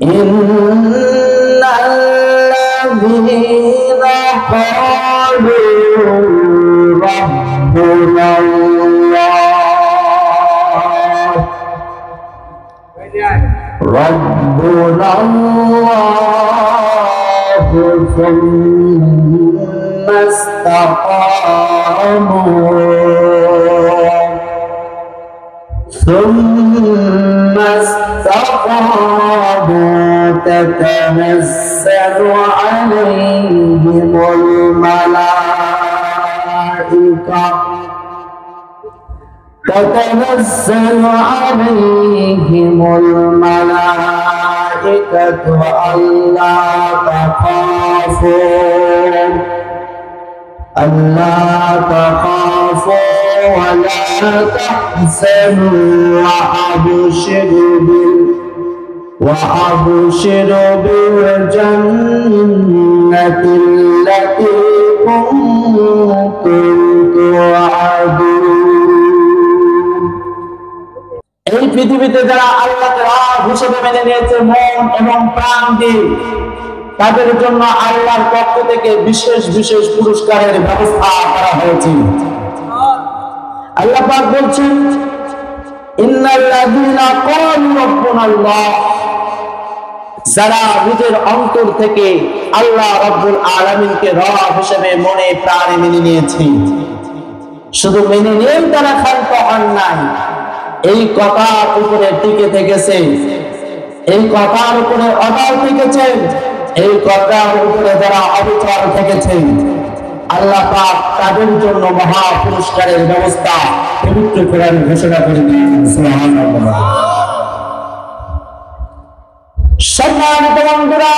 ইন্নাল্লাযীনা ক্বালু ربنا الله ثم استقاموا تتنزل عليهم الملائكة ألا تخافوا ولا تحزنوا وأبشروا بالجنة التي كنتم توعدون। এই পৃথিবীতে যারা আল্লাহকে রব হিসেবে মেনে নিয়েছে মন এবং প্রাণ দিয়ে, তাদের জন্য আল্লাহর পক্ষ থেকে বিশেষ বিশেষ পুরস্কারের ব্যবস্থা করা হয়েছে। আল্লাহ পাক বলছেন, ইন্নাল্লাযীনা ক্বালু রাব্বুনাল্লাহ, যারা নিজের অন্তর থেকে আল্লাহ রাব্বুল আলামিনকে রব হিসেবে মনে প্রাণে মেনে নিয়েছে, শুধু মেনে নিয়েই তারা ক্ষান্ত হন নাই, এই কথার উপরে টিকে থেকেছে, এই কথার উপরে অটল থেকেছে, এই কথার উপরে যারা অবিচল থেকেছে, আল্লাহ পাক তাদের জন্য মহা পুরস্কারের ব্যবস্থা পবিত্র কোরআনে ঘোষণা করে দিয়েছেন। সুবহানাল্লাহ। সম্মানিত বন্ধুরা,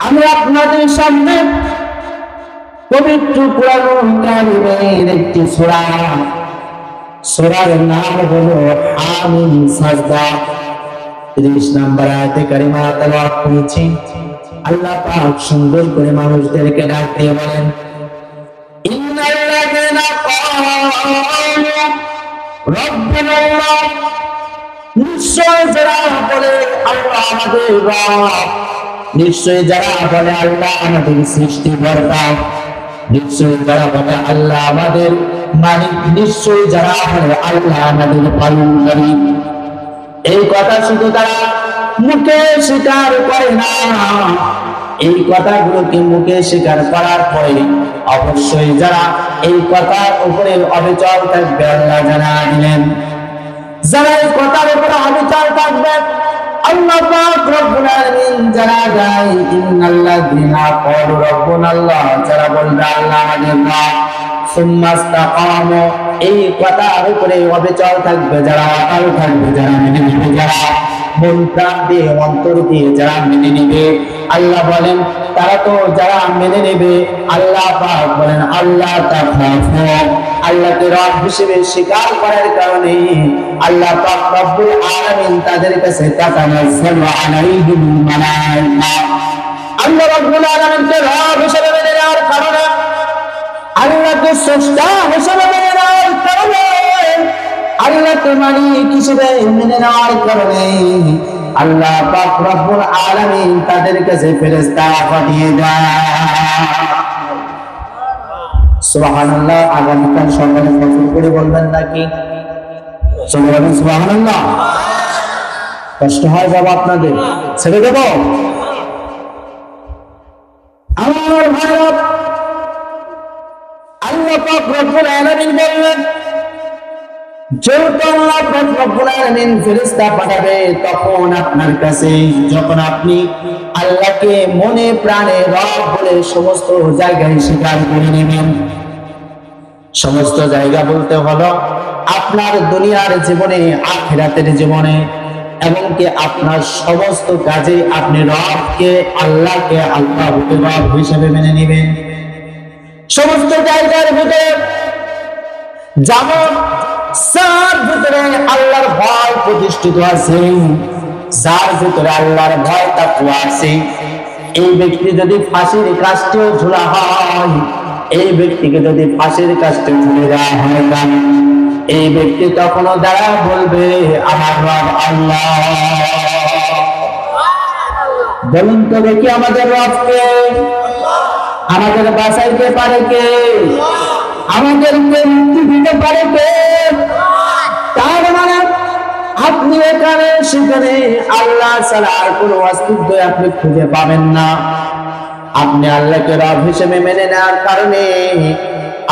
আমি আপনাদের সামনে পবিত্র কোরআন কারীমের একটি সূরার নাম হলো হামিম সাজদা। 30 নম্বর আয়াতে কারিমা তেলাওয়াত করেছি। আল্লাহ পাক সুন্দর করে মানুষদেরকে ডাক দিয়ে বলেন, ইন্নাল্লাযীনা ক্বালু রাব্বুনাল্লাহ, নিশ্চয় যারা বলে আল্লাহ আমাদের রব, নিশ্চয় যারা বলে আল্লাহ আমাদের সৃষ্টিকর্তা, নিশ্চয় যারা বলে আল্লাহ আমাদের মালিক, নিশ্চয় যারা বলে আল্লাহ আমাদের পালনকারী, এই কথা শুধু তারা মুখে স্বীকার করে না, এই কথাগুলোকে মুখে স্বীকার করার পরে অবশ্যই যারা এই কথার উপরে অবিচল থাকবে, আল্লাহ জানা দিলেন, যারা এই কথার উপরে অবিচল থাকবে, আল্লাহ পাক রব্বুল আলামিন যারা গায়, ইন্নাল্লাযীনা ক্বালু রাব্বুনাল্লাহ, যারা বলবে আল্লাহ আমাদের রব, সুম্মা ইসতাকামু, এই কথার উপরে অবিচল থাকবে, যারা অটল থাকবে, যারা মেনে নেবে, যারা মন প্রাণ দিয়ে অন্তর দিয়ে যারা মেনে নেবে, আল্লাহ বলেন তারা তো যারা মেনে নেবে, আল্লাহ পাক বলেন আল্লাহ তাখাফু, আল্লাহকে রব হিসেবে স্বীকার করার কারণে আল্লাহ পাক রব্বুল আলামিন তাদের কাছে তাতানাজ্জালু আলাইহিম মালাইকা, আল্লাহ রব্বুল আলামিনকে রব হিসেবে মেনে নেওয়ার কারণে, আল্লাহকে স্রষ্টা হিসেবে মেনে নেওয়ার কারণে, আল্লাহকে মালিক হিসেবে মেনে নেওয়ার কারণে আল্লাহ পাক রব্বুল আলামিন তাদের কাছে ফেরেশতা পাঠিয়ে দেয়। সুবহানাল্লাহ। আগামীকাল সকালে ফজর করে বলবেন নাকি? সুবহানাল্লাহ। কষ্ট হয় যাব আপনাদের, ছেড়ে দেব? আমার ভাইরা, আল্লাহ পাক রব্বুল আলামিন বললেন, যেহেতু আল্লাহ পাক রব্বুল আলামিন ফেরেশতা পাঠাবে, তখন আপনার কাছে যখন আপনি আল্লাহকে মনে প্রাণে রব বলে সমস্ত জায়গায় স্বীকার করে নেবেন, সমস্ত জায়গা বলতে হলো আপনার দুনিয়ার জীবনে, আখিরাতের জীবনে, এমনকি আপনার সমস্ত কাজে আপনি রবকে, আল্লাহকে আল্লাহ রব হিসেবে মেনে নেবেন। সমস্ত জায়গার ভিতরে যেমন যার ভিতরে আল্লাহর ভয় প্রতিষ্ঠিত আছে, যার ভিতরে আল্লাহর ভয় তাকওয়া আছে, এই ব্যক্তি যদি ফাঁসির কাষ্ঠেও ঝুলা হয়, এই ব্যক্তিকে যদি ফাঁসির কাষ্ঠে ঝুলে দেওয়া হয়, এই ব্যক্তি তখনও দ্বারা বলবে আমার রব আল্লাহ। বলুন তো দেখি আমাদের রবকে? আমাদের বাঁচাইতে পারে কে? আমাদেরকে মুক্তি দিতে পারে কে? তার মানে আপনি এখানে সেখানে আল্লাহ ছাড়া আর কোনো অস্তিত্ব আপনি খুঁজে পাবেন না। আপনি আল্লাহকে রব হিসেবে মেনে নেওয়ার কারণে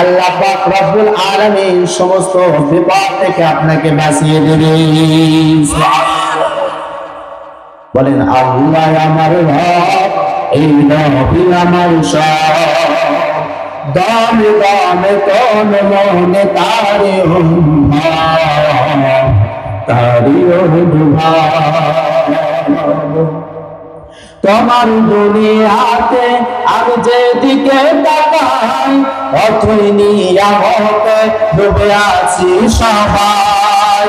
আল্লাহ পাক রব্বুল আলামিন সমস্ত বিপদ থেকে আপনাকে বাঁচিয়ে দেবে। বলেন আল্লাহ আমার রব, এই রবই আমার সব, দামে দামে কোন মনে তারে তারি তোমার দুনিয়াতে আমি যেদিকে তাকাই অথই নিয়ামতে ডুবে আছি সবাই।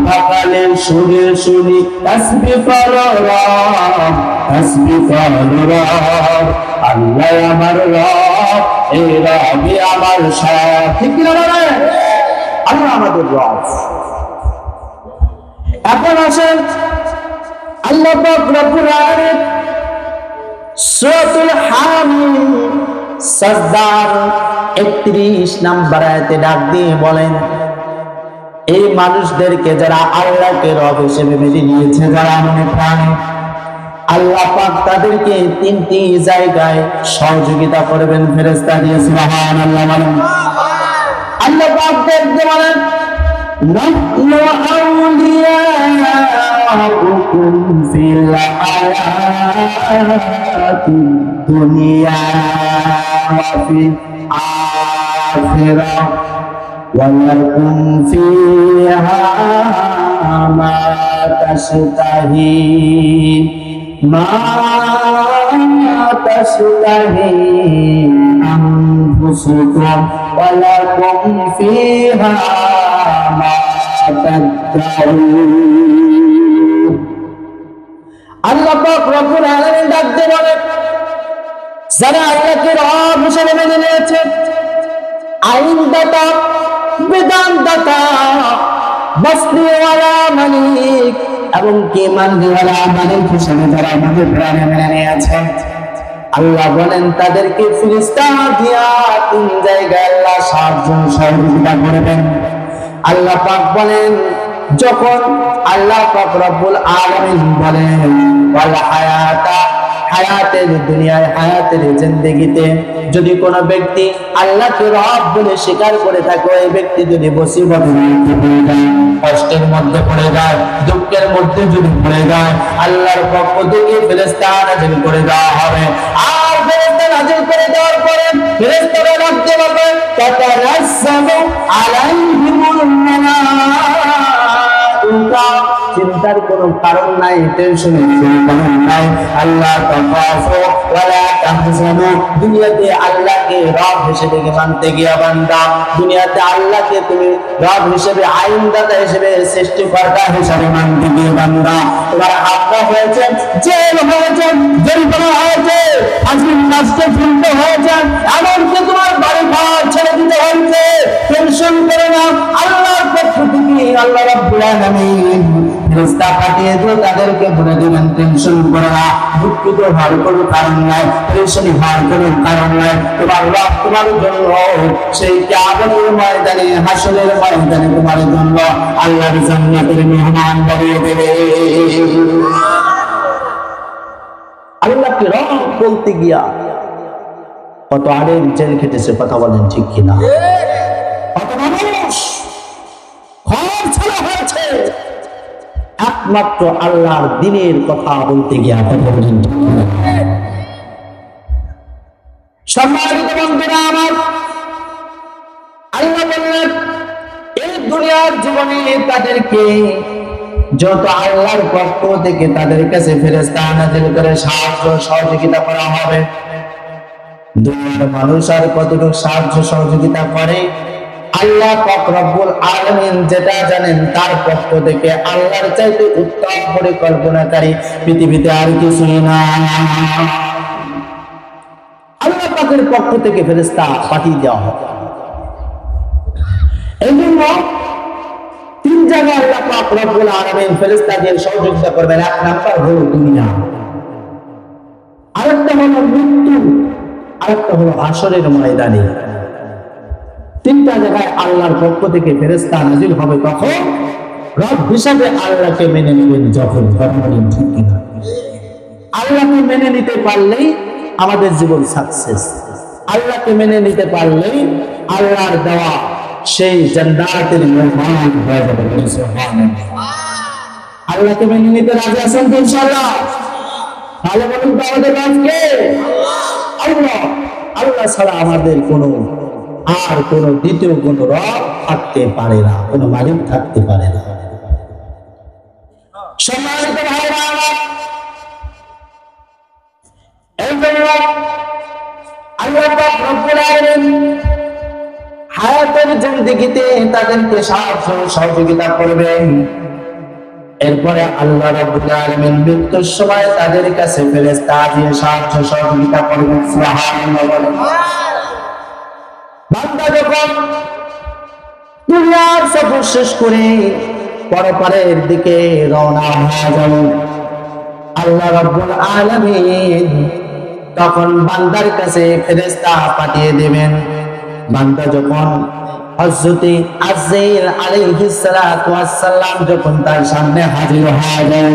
পাকালে সুরে শুনি তাসবিহ করো রব, তাসবিহ করো রব, আল্লাহ আমার রব, এই রবই আমার সব। ঠিক কি না? আল্লাহ আমাদের রব। এখন আসেন আল্লাহ পাক রব্বুল আলামিন সূরাতুল হামিম সাজদার 31 নম্বর আয়াতে ডাক দিয়ে বলেন, এই মানুষদেরকে যারা আল্লাহকে রব হিসেবে মেনে নিয়েছে, যারা মনে প্রাণে, আল্লাহ পাক তাদেরকে তিনটি জায়গায় সহযোগিতা করবেন ফেরেশতা দিয়ে। সুবহানাল্লাহ। বলেন আল্লাহ পাক দেখতে বলেন نحن أولياؤكم في الحياة الدنيا وفي الآخرة ولكم فيها ما تشتهي أنفسكم ولكم فيها আল্লাহ পাক রব্বুল আলামিন ডাক দিয়ে বলেন, যারা আল্লাহকে রব হিসেবে মেনে নিয়েছে, আইনদাতা, বিধানদাতা, বস্তিওয়ালা মালিক এবং কি মানওয়ালা মালিক হিসেবে যারা আমাদের প্রাণে মেনে নিয়েছে, আল্লাহ বলেন তাদেরকে ফেরেশতা দিয়া তিন জায়গায় আল্লাহ সাহায্য সহযোগিতা করবেন। আল্লাহ পাক বলেন, যখন আল্লাহ পাক রব্বুল আলামিন বলেন ওয়াল হায়াতা, হায়াতের দুনিয়ায়, হায়াতের জিন্দেগিতে যদি কোনো ব্যক্তি আল্লাহকে রব বলে স্বীকার করে থাকে, ওই ব্যক্তি যদি মুসিবতের মধ্যে পড়ে যায়, কষ্টের মধ্যে পড়ে যায়, দুঃখের মধ্যে যদি পড়ে যায়, আল্লাহর পক্ষ থেকে ফেরেশতা নাযিল করে দেওয়া হবে। আর ফেরেশতা নাযিল করে দেওয়ার পরে ফেরেশতারা ডাকতে বলবে তাতারাসসালু আলাইহিমুল মালাইকা, চিন্তার কোনো কারণ নাই, টেনশনের কোনো কারণ নাই। আল্লাহ তাখাফু ওয়ালা তাহজানু, দুনিয়াতে আল্লাহকে রব হিসেবে মানতে গিয়া বান্দা, দুনিয়াতে আল্লাহকে তুমি রব হিসেবে, আইনদাতা হিসেবে, সৃষ্টিকর্তা হিসেবে মানতে গিয়ে বান্দা, তোমার হামলা হয়েছে, জেল হয়েছে, জেলখানা হয়েছে, আজকে নাস্তে ফুলতে হয়েছে, এমনকি তোমার বাড়ি ঘর ছেড়ে দিতে হয়েছে, টেনশন করে না। আল্লাহর পক্ষ থেকে আল্লাহ রাব্বুল আলামিন ফেরেশতা পাঠিয়ে দিয়ে তাদেরকে বলে দিবেন টেনশন করো না, দুঃখিত হওয়ার কোনো কারণ নাই, পরেশানি হওয়ার কোনো কারণ নাই। তোমার রব তোমার জন্য সেই কিয়ামতের ময়দানে, হাসরের ময়দানে তোমার জন্য আল্লাহর জান্নাতের মেহমান বানিয়ে দেবে। আল্লাহকে রব বলতে গিয়া কত আলেম জেল খেটেছে, কথা বলেন ঠিক কিনা? কত মানুষ ঘর ছাড়া হয়েছে একমাত্র আল্লাহর দ্বীনের কথা বলতে গিয়া, কথা বলেন ঠিক কিনা? সম্মানিত বন্ধুরা আমার, আল্লাহ বললেন এই দুনিয়ার জীবনে তাদেরকে যত আল্লাহর পক্ষ থেকে তাদের কাছে ফেরেশতা নাযিল করে সাহায্য সহযোগিতা করা হবে। দুনিয়ার মানুষ আর কতটুকু সাহায্য সহযোগিতা করে, আল্লাহ পাক রব্বুল আলামিন যেটা জানেন, তার পক্ষ থেকে আল্লাহর চাইতে উত্তম পরিকল্পনাকারী পৃথিবীতে আর কিছুই না। আল্লাহ পাকের পক্ষ থেকে ফেরেশতা পাঠিয়ে দেওয়া হবে। এই জন্য তিন জায়গায় আল্লাহ পাক রব্বুল আলামিন ফেরেশতাদের সহযোগিতা করবেন। এক নাম্বার হলো দুনিয়া, আরেকটা হলো মৃত্যু, আরেকটা হলো হাসরের ময়দানে। তিনটা জায়গায় আল্লাহর পক্ষ থেকে ফেরেশতা নাজিল হবে। তখন রব হিসাবে আল্লাহকে মেনে নেবেন। যখন ঠিক কিনা? আল্লাহকে মেনে নিতে পারলেই আমাদের জীবন সাকসেস। আল্লাহকে মেনে নিতে পারলেই আল্লাহর দেওয়া সেই জান্নাতের মেহমান হয়ে যাবে। আল্লাহকে মেনে নিতে রাজি আছেন তো ইনশাআল্লাহ? তাহলে বলুন তো আমাদের রবকে আল্লাহ। আল্লাহ ছাড়া আমাদের কোনো আর কোনো দ্বিতীয় কোনো রব থাকতে পারে না, কোনো মালিক থাকতে পারে না। সম্মানিত ভাইরা আমার, এই জন্য আল্লাহ পাক রব্বুল আলামিন হায়াতের জিন্দেগিতে তাদেরকে সাহায্য সহযোগিতা করবেন। এরপরে আল্লাহ রাব্বুল আলামিন মৃত্যুর সময় তাদের কাছে ফেরেশতা দিয়ে সাহায্য সহযোগিতা করবেন। সুবহানাল্লাহ বলেন। বান্দা যখন দুনিয়ার সফর শেষ করে পরপারের দিকে রওনা হয়ে যাবে, আল্লাহ রাব্বুল আলামিন তখন বান্দার কাছে ফেরেশতা পাঠিয়ে দেবেন। বান্দা যখন হযরতে আজরাইল আলাইহিস সালাতু ওয়াস সালাম যখন তার সামনে হাজির হয়ে যায়,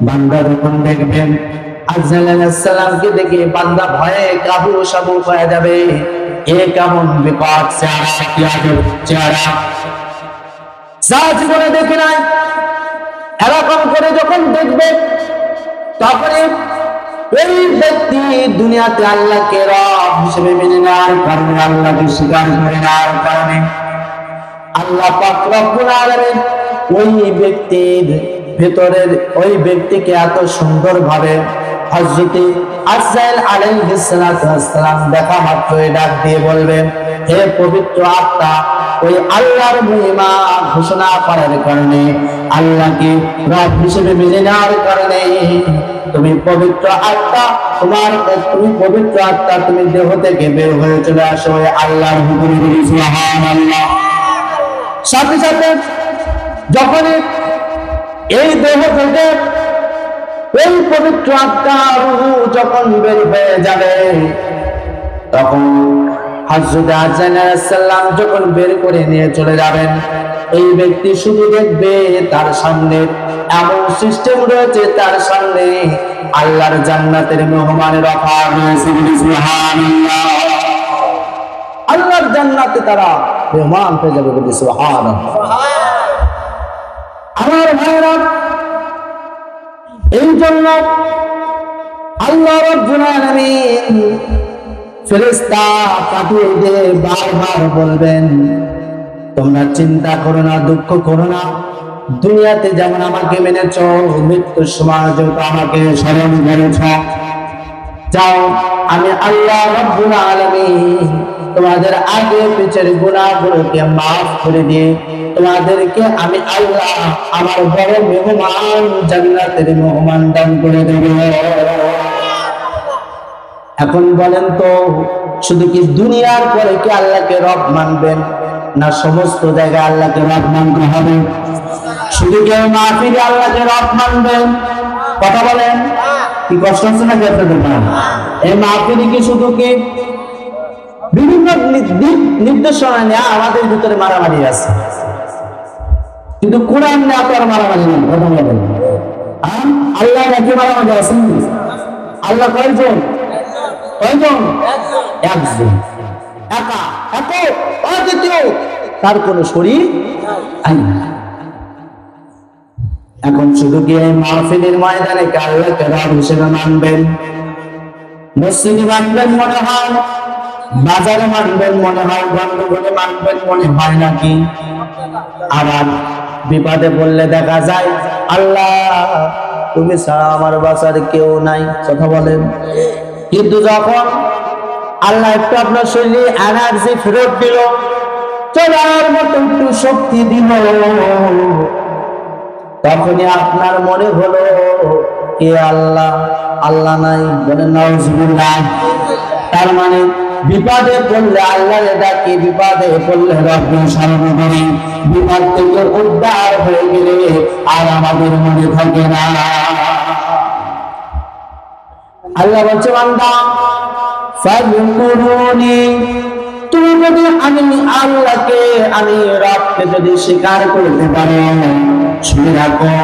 বান্দা যখন দেখবেন আজরাইল আলাইহিস সালামকে দেখে বান্দা ভয়ে কাবু সাবু হয়ে যাবে। এ কেমন বিকট চেহারা, কি আজব চেহারা, যা জীবনে দেখে নাই। এরকম করে যখন দেখবে তখন এই ব্যক্তি দুনিয়াতে আল্লাহকে রব হিসেবে মেনে নেওয়ার কারণে, আল্লাহকে স্বীকার করে নেওয়ার কারণে আল্লাহ পাক রব্বুল আলামিন ওই ব্যক্তির ভেতরের ওই ব্যক্তিকে এত সুন্দরভাবে হযরতে আজরাইল আলাইহিস সালাতু ওয়াস সালাম দেখা মাত্রই ডাক দিয়ে বলবেন, হে পবিত্র আত্মা, ওই আল্লাহর মহিমা ঘোষণা করার কারণে, আল্লাহকে রব হিসেবে মেনে নেওয়ার কারণে তুমি পবিত্র আত্মা, তুমি পবিত্র আত্মা, তুমি দেহ থেকে বের হয়ে চলে আসো আল্লাহর হুকুমে। সুবহানাল্লাহ। সাথে সাথে যখন এই দেহ থেকে এই পবিত্র আত্মা রূহ যখন বের হয়ে যাবে, তখন হযরত আজরাইল আলাইহিস সালাম যখন বের করে নিয়ে চলে যাবেন, এই ব্যক্তি শুধু দেখবে তার সামনে এমন সিস্টেম রয়েছে, তার সামনে আল্লাহর জান্নাতের মেহমানের অফার রয়েছে। সুবহানাল্লাহ। আল্লাহর জান্নাতে তারা মেহমান হয়ে যাবে। সুবহানাল্লাহ। আমার ভাইরা, এই জন্য আল্লাহ রাব্বুল আলামিন ফেরেশতা পাঠিয়ে দিয়ে বারবার বলবেন, তোমরা চিন্তা করো না, দুঃখ করো না। দুনিয়াতে যেমন আমাকে মেনেছ, মৃত্যুর সময় যেহেতু আমাকে স্মরণ করেছ, যাও আমি আল্লাহ রাব্বুল আলামিন তোমাদের আগে পিছের গুনাহগুলোকে মাফ করে দিয়ে তোমাদেরকে আমি আল্লাহ আমার বড় মেহমান জান্নাতের মেহমান দান করে দেব। এখন বলেন তো, শুধু কি দুনিয়ার পরে কি আল্লাহকে রব মানবেন, না সমস্ত জায়গায় আল্লাহকে রব মানতে হবে? শুধু কি মাহফিলে আল্লাহকে রব মানবেন? কথা বলেন, কি কষ্ট হচ্ছে না? এই মাহফিলে কি শুধু কি বিভিন্ন নির্দেশনা নেওয়া আমাদের ভিতরে মারামারি আছে, কিন্তু কোরআন নেওয়া তো আর মারামারি নেই। কথা বলেন, আল্লাহ নাকি মারামারি আছে? আল্লাহ কয়জন? কয়জন? একজন, একা, একক, অদ্বিতীয়, তার কোন শরীক নাই। এখন শুধু কি এই মাহফিলের ময়দানে আল্লাহকে রব হিসেবে মানবেন? মসজিদে মানবেন মনে হয়, বাজারে মানবেন মনে হয়, গন্ডগোলে মানবেন মনে হয় নাকি? আবার বিপদে পড়লে দেখা যায় আল্লাহ তুমি ছাড়া আমার বাঁচার কেউ নাই। কথা বলেন। কিন্তু যখন আল্লাহ একটু আপনার শরীরে এনার্জি ফেরত দিল, চলার মতো একটু শক্তি দিল, তখনই আপনার মনে হলো কে আল্লাহ? আল্লাহ নাই। বলেন নাউজুবিল্লাহ। তার মানে বিপদে পড়লে আল্লাহরে ডাকি, বিপদে পড়লে রব্বকে স্মরণ করি, বিপদ থেকে উদ্ধার হয়ে গেলে আর আমাদের মনে থাকে না। আল্লাহ বলছে বান্দা ফাযকুরুনি, তুমি যদি আমি আল্লাহকে, আমি রবকে যদি স্বীকার করতে পারো, শুনে রাখো,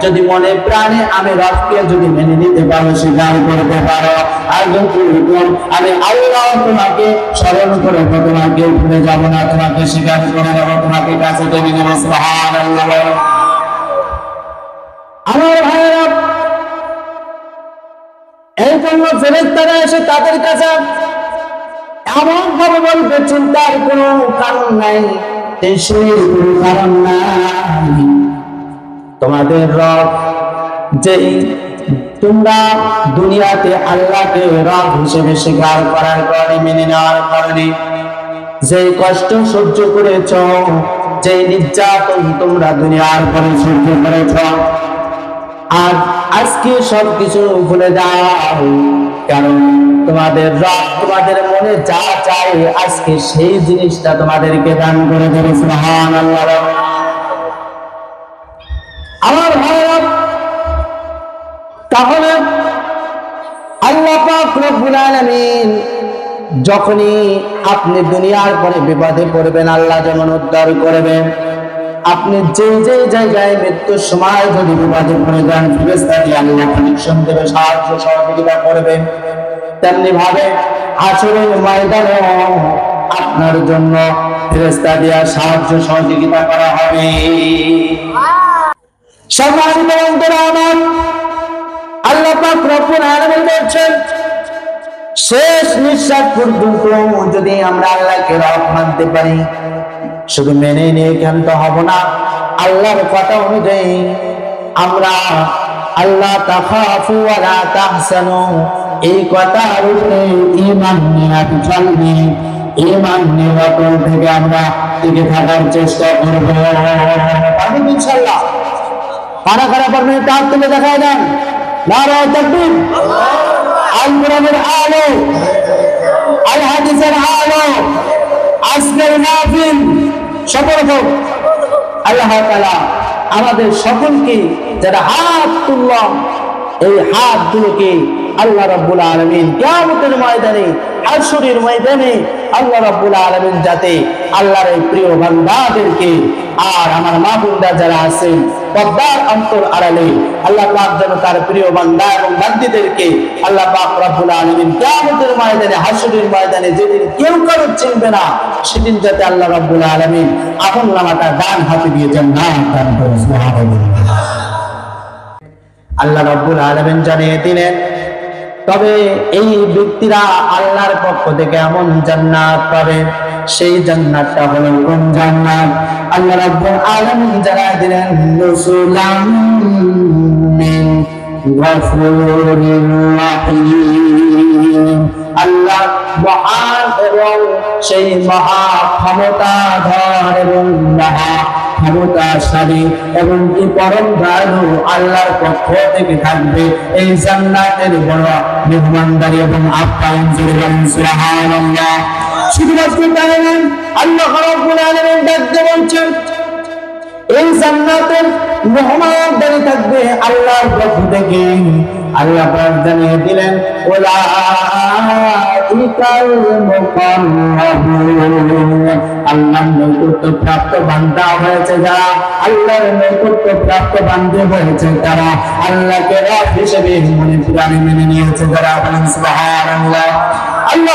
যদি মনে প্রাণে আমি রবকে যদি মেনে নিতে পারো, স্বীকার করতে পারো, আর আমি আল্লাহ তোমাকে স্মরণ করে তোমাকে ভুলে যাব না, তোমাকে স্বীকার করে নেব, তোমাকে কাছে টেনে নেব। সুবহানাল্লাহ। আমার ভাইরা, এই জন্য ফেরেশতারা এসে তাদের কাছে এমন ভাবে বলবে, চিন্তার কোনো কারণ নাই, টেনশনের কোনো কারণ নাই। তোমাদের রব, যে তোমরা দুনিয়াতে আল্লাহকে রব হিসেবে স্বীকার করার কারণে, মেনে নেওয়ার কারণে যে কষ্ট সহ্য করেছ, যে নির্যাতন তোমরা দুনিয়ার পরে সহ্য করেছ, আর আজকে সবকিছু ভুলে যাও, কারণ তোমাদের রব তোমাদের মনে যা চায় আজকে সেই জিনিসটা তোমাদেরকে দান করে দেবে। সুবহানাল্লাহ। আমার ভাইরা, তাহলে আল্লাহ পাক রব্বুল আলামিন যখনই আপনি দুনিয়ার পরে বিপদে পড়বেন, আল্লাহ যেমন উদ্ধার করবেন, আপনি যে যে জায়গায় মৃত্যুর সময় যদি বিপদে পড়ে যান, ফেরেশতা দিয়ে আল্লাহ কানেকশন দেবে, সাহায্য সহযোগিতা করবে, তেমনি ভাবে হাসরের ময়দানে আপনার জন্য ফেরেশতা দিয়ে সাহায্য সহযোগিতা করা হবে। সম্মানিত বন্ধুরা আমার, আল্লাহ পাক রব্বুল আলামিন বলেন, শেষ নিঃশ্বাস পর্যন্ত যদি আমরা আল্লাহকে রব মানতে পারি, শুধু মেনে নিয়ে ক্ষান্ত হব না, আল্লাহর কথা অনুযায়ী আমরা আল্লাহ তাখাফু ওয়া লা তাহসানু, এই কথার উপরে ঈমান নিয়ে চলবে, ঈমান নিয়ে অটল থেকে আমরা টিকে থাকার চেষ্টা করব। পারবেন ইনশাআল্লাহ? কারা কারা পারবেন? হাত তুলে দেখায় দেন। নারায়ে তাকবীর। আল কোরআনের আলো, আল হাদিসের আলো, আজকের মাহফিল সফল হোক। আল্লাহ তাআলা আমাদের সকলকে যারা হাত তুললাম, এই হাতগুলোকে আল্লাহ রাব্বুল আলামিন কিয়ামতের ময়দানে, হাশরের ময়দানে আল্লাহ রাব্বুল আলামিন যাতে আল্লাহর এই প্রিয় বান্দাদেরকে, আর আমার মা বোনরা যারা আছেন পর্দার অন্তর আড়ালে, আল্লাহ পাক যেন তার প্রিয় বান্দা এবং বান্দীদেরকে আল্লাহ পাক রব্বুল আলামিন কিয়ামতের ময়দানে, হাশরের ময়দানে যেদিন কেউ কারো চিনবে না, সেদিন যাতে আল্লাহ রাব্বুল আলামিন আপন নামাটা ডান হাতে দিয়ে জান্নাত দান করেন। সুবহানাল্লাহ। আল্লাহ রাব্বুল আলামিন জানিয়ে দিলেন, তবে এই ব্যক্তিরা আল্লাহর পক্ষ থেকে এমন জান্নাত পাবে, সেই জান্নাতটা হলো কোন জান্নাত? আল্লাহ রাব্বুল আলামিন জানিয়ে দিলেন, নুসুলাম মিন গফুরির রাহিম। আল্লাহ মহান এবং সেই মহা ক্ষমতাধর এবং মহা ক্ষমতাশালী এবং কি পরম দয়ালু আল্লাহর পক্ষ থেকে থাকবে এই জান্নাতের বড় মেহমানদারি এবং আপ্যায়ন। সুবহানাল্লাহ। শুধুমাত্র তাই নয়, আল্লাহ রাব্বুল আলামিন ডাকতে বলছেন, এই জান্নাতের মেহমানদারি থাকবে আল্লাহর পক্ষ থেকে। আল্লাহ পাক জানিয়ে দিলেন, উলাইকাল মুকাররাবুন, আল্লাহর নৈকট্য প্রাপ্ত বান্দা হয়েছে যারা, আল্লাহর নৈকট্য প্রাপ্ত বান্দা হয়েছে তারা, আল্লাহকে রব হিসেবে মনে প্রাণে মেনে নিয়েছে যারা। সুবহানাল্লাহ। আল্লাহ